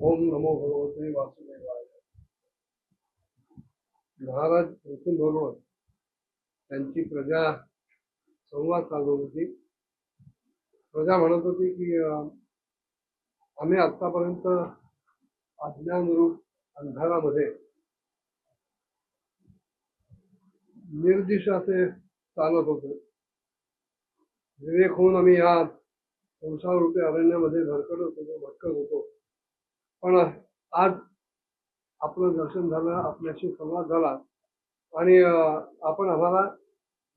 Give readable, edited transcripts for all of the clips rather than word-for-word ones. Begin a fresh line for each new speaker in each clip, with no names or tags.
ओम नमो भगवते वासुदेवाय. महाराज नृसिंह भगवत त्यांची प्रजा संवाद साधत होती. प्रजा म्हणत होती की आम्ही आतापर्यंत अज्ञानरूप अंधारामध्ये निर्दिश असे चालत होतो. विवेक होऊन आम्ही या संसार रूपी अरण्यामध्ये भटकत होतो. पण आज आपलं दर्शन झालं, आपल्याशी संवाद झाला आणि आपण आम्हाला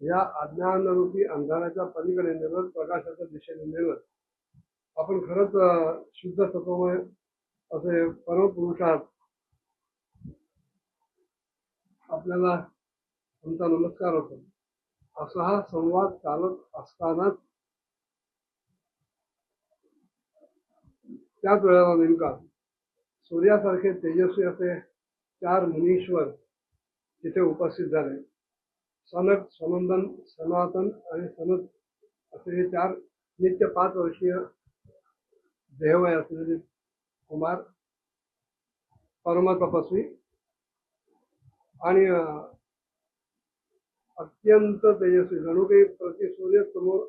या अज्ञानरूपी अंधाराच्या पलीकडे नेलं, प्रकाशाच्या दिशेने नेलं. आपण खरंच शुद्ध सत्वमय असे परमपुरुष आहात. आपल्याला आमचा नमस्कार होतो. असा हा संवाद चालत असतानाच त्याच वेळेला नेमका सूर्यासारखे तेजस्वी असे 4 मुनीश्वर तिथे उपस्थित झाले. सनक, सनंदन, सनातन आणि सनत असे हे 4 नित्य 5 वर्षीय देहवय असलेले कुमार, परमतपस्वी आणि अत्यंत तेजस्वी, जणू काही प्रति सूर्य समोर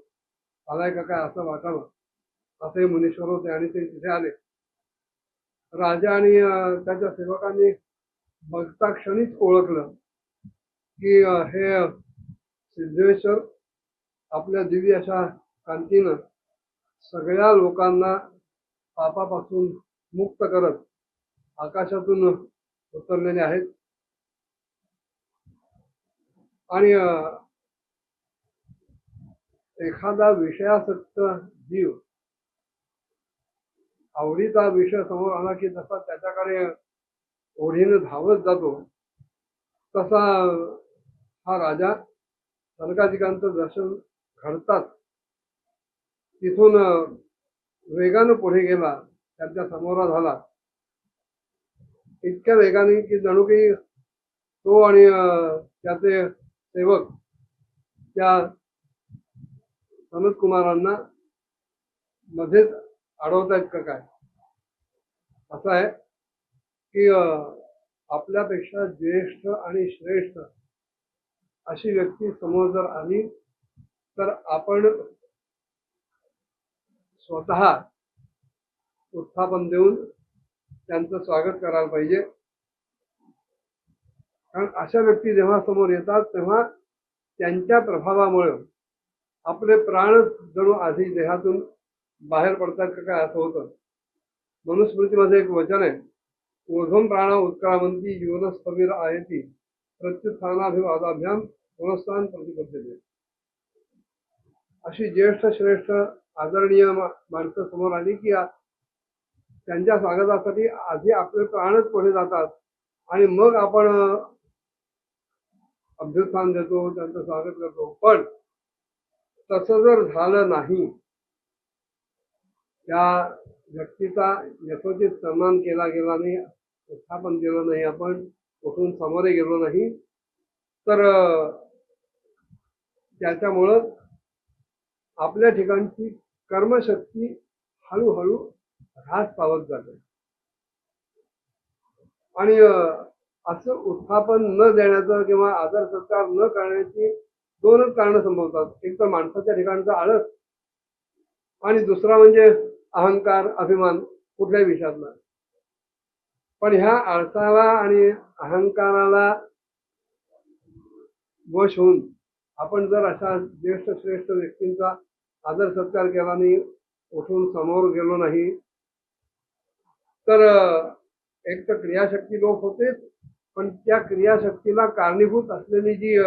आलाय का काय असं वाटावं असे मुनीश्वर होते. आणि ते तिथे आले. राजा आणि त्याच्या सेवकांनी बघता क्षणीच ओळखलं की हे सिद्धेश्वर आपल्या दिव्य अशा कांतीनं सगळ्या लोकांना पापापासून मुक्त करत आकाशातून उतरलेले आहेत. आणि एखादा विषयासक्त जीव आवडीचा विषय समोर आला की जसा त्याच्याकडे ओढीने धावत जातो, तसा हा राजा सनकादिकांचं दर्शन घडताच तिथून वेगानं पुढे गेला, त्यांच्या समोर झाला. इतक्या वेगाने की जणू काही तो आणि त्याचे सेवक त्या सनत कुमारांना मध्येच अडवतायत का काय. असं आहे की आपल्यापेक्षा ज्येष्ठ आणि श्रेष्ठ अशी व्यक्ती समोर जर आली तर आपण स्वतः उत्थापन देऊन त्यांचं स्वागत करायला पाहिजे. कारण अशा व्यक्ती जेव्हा समोर येतात तेव्हा त्यांच्या प्रभावामुळे आपले प्राण जणू आधी देहातून बाहेर पडतात का काय असं होतं. मनुस्मृतीमध्ये एक वचन आहे, ऊर्ध्वं प्राण उत्क्रामंती जीवनस्थविर आयती प्रत्युत्थानाभिवादाभ्याम पुनस्तान प्रतिपद्यते. अशी ज्येष्ठ श्रेष्ठ आदरणीय माणसं समोर आली की त्यांच्या स्वागतासाठी आधी आपले प्राणच पुढे जातात आणि मग आपण अभ्युत्थान देतो, त्यांचं स्वागत करतो. पण तसं जर झालं नाही, त्या व्यक्तीचा यथोचित सन्मान केला गेला नाही, उत्थापन केलं नाही, आपण उठून समोर गेलो नाही, तर त्याच्यामुळं आपल्या ठिकाणची कर्मशक्ती हळूहळू ह्रास पावत जाते. आणि असं उत्थापन न देण्याचं किंवा आदर सत्कार न करण्याची 2च कारणं संभवतात. एक तर माणसाच्या ठिकाणचा आळस आणि दुसरा म्हणजे अहंकार, अभिमान कुठल्याही विषयातला. पण ह्या आळसाला आणि अहंकाराला वश होऊन आपण जर अशा ज्येष्ठ श्रेष्ठ व्यक्तींचा आदर सत्कार केला नाही, उठून समोर गेलो नाही, तर एक तर क्रियाशक्ती लोप होते, पण त्या क्रियाशक्तीला कारणीभूत असलेली जी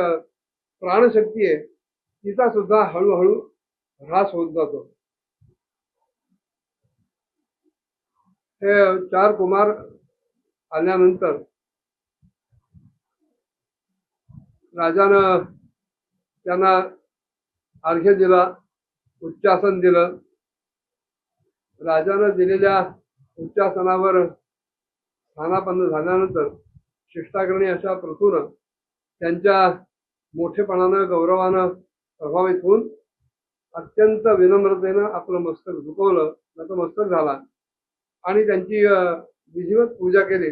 प्राणशक्ती आहे तिचा सुद्धा हळूहळू ह्रास होत जातो. हे 4 कुमार आल्यानंतर राजानं त्यांना अर्घ्य दिला, उच्चासन दिलं. राजानं दिलेल्या उच्चासनावर स्थानापन्न झाल्यानंतर शिष्टाग्रणी अशा प्रथून त्यांच्या मोठेपणानं गौरवानं प्रभावित होऊन अत्यंत विनम्रतेनं आपलं मस्तक झुकवलं, नतमस्तक झाला आणि त्यांची विधिवत पूजा केली.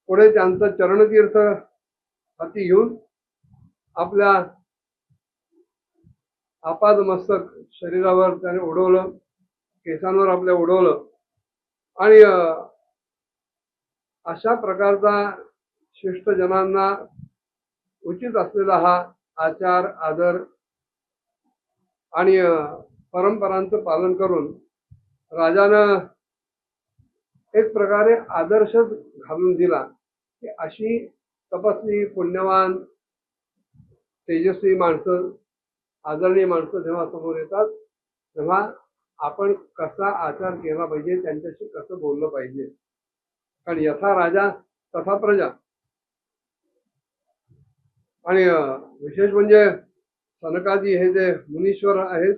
पुढे त्यांचं चरणतीर्थ हाती घेऊन आपल्या आपाद मस्तक शरीरावर त्याने उडवलं, केसांवर आपल्या उडवलं आणि अशा प्रकारचा शिष्टजनांना उचित असलेला हा आचार आदर आणि परंपरांचं पालन करून राजानं एक प्रकारे आदर्शच घालून दिला की अशी तपस्वी पुण्यवान तेजस्वी माणसं आदरणीय माणसं जेव्हा समोर येतात तेव्हा आपण कसा आचार केला पाहिजे, त्यांच्याशी कसं बोललं पाहिजे. कारण यथा राजा तथा प्रजा. आणि विशेष म्हणजे सनकादी हे जे मुनीश्वर आहेत,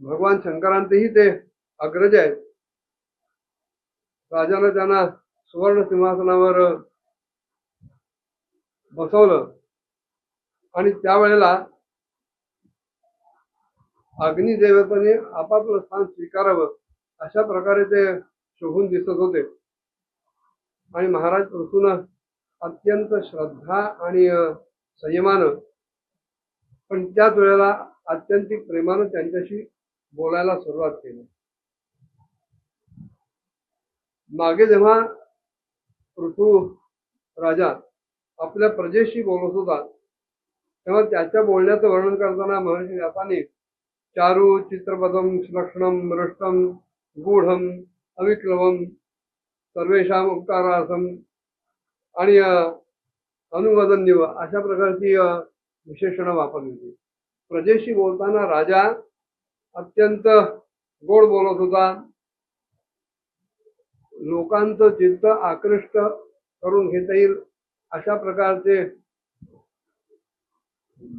भगवान शंकरांचेही ते अग्रज आहेत. राजानं त्यांना सुवर्ण सिंहासनावर बसवलं आणि त्यावेळेला अग्निदेवतेने आपापलं स्थान स्वीकारावं अशा प्रकारे ते शोभून दिसत होते. आणि महाराज पृथूनं अत्यंत श्रद्धा आणि संयमानं पण त्याच वेळेला आत्यंतिक प्रेमानं त्यांच्याशी बोलायला सुरुवात केली. मागे जेव्हा पृथू राजा आपल्या प्रजेशी बोलत होता तेव्हा त्याच्या बोलण्याचं वर्णन करताना महर्षी व्यासाने चारू चित्रपदम लक्षणम मृष्टम गूढम अविक्लवम सर्वेषाम उपकारार्थम आणि अनुवदन्य अशा प्रकारची विशेषणं वापरली होती. प्रजेशी बोलताना राजा अत्यंत गोड बोलत होता. लोकांचं चित्त आकृष्ट करून घेता येईल अशा प्रकारचे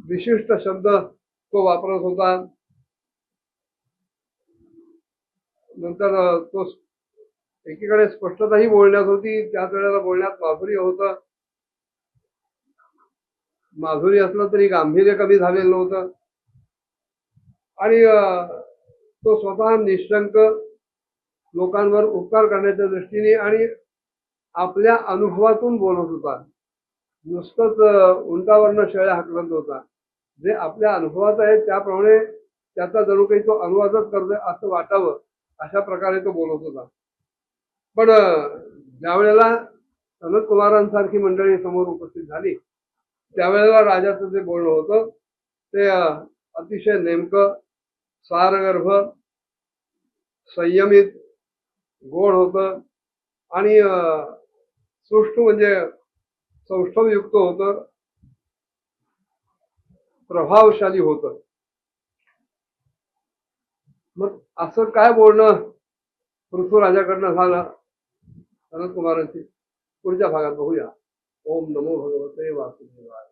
विशिष्ट शब्द तो वापरत होता. नंतर तो एकीकडे स्पष्टताही बोलण्यात होती, त्याच वेळेला बोलण्यात माधुर्य होतं. माधुर्य असलं तरी गांभीर्य कमी झालेलं नव्हतं. आणि तो स्वतः निशंक लोकांवर उपकार करण्याच्या दृष्टीने आणि आपल्या अनुभवातून बोलत होता. नुसतंच उंटावरनं शेळ्या हाकलत होता. जे आपल्या अनुभवात आहे त्याप्रमाणे त्याचा जणू काही तो अनुवादच करतोय असं वाटावं अशा प्रकारे तो बोलत होता. पण ज्या वेळेला सनत कुमारांसारखी मंडळी समोर उपस्थित झाली त्यावेळेला राजाचं जे बोलणं होतं ते अतिशय नेमकं, सारगर्भ, संयमित, गोड होतं आणि सुष्ठू म्हणजे सौष्ठवयुक्त होतं, प्रभावशाली होतं. मग असं काय बोलणं पृथ्वीराजाकडनं झालं सनत कुमारांची पुढच्या भागात बघूया. ओम नमो भगवते वासुदेवाय.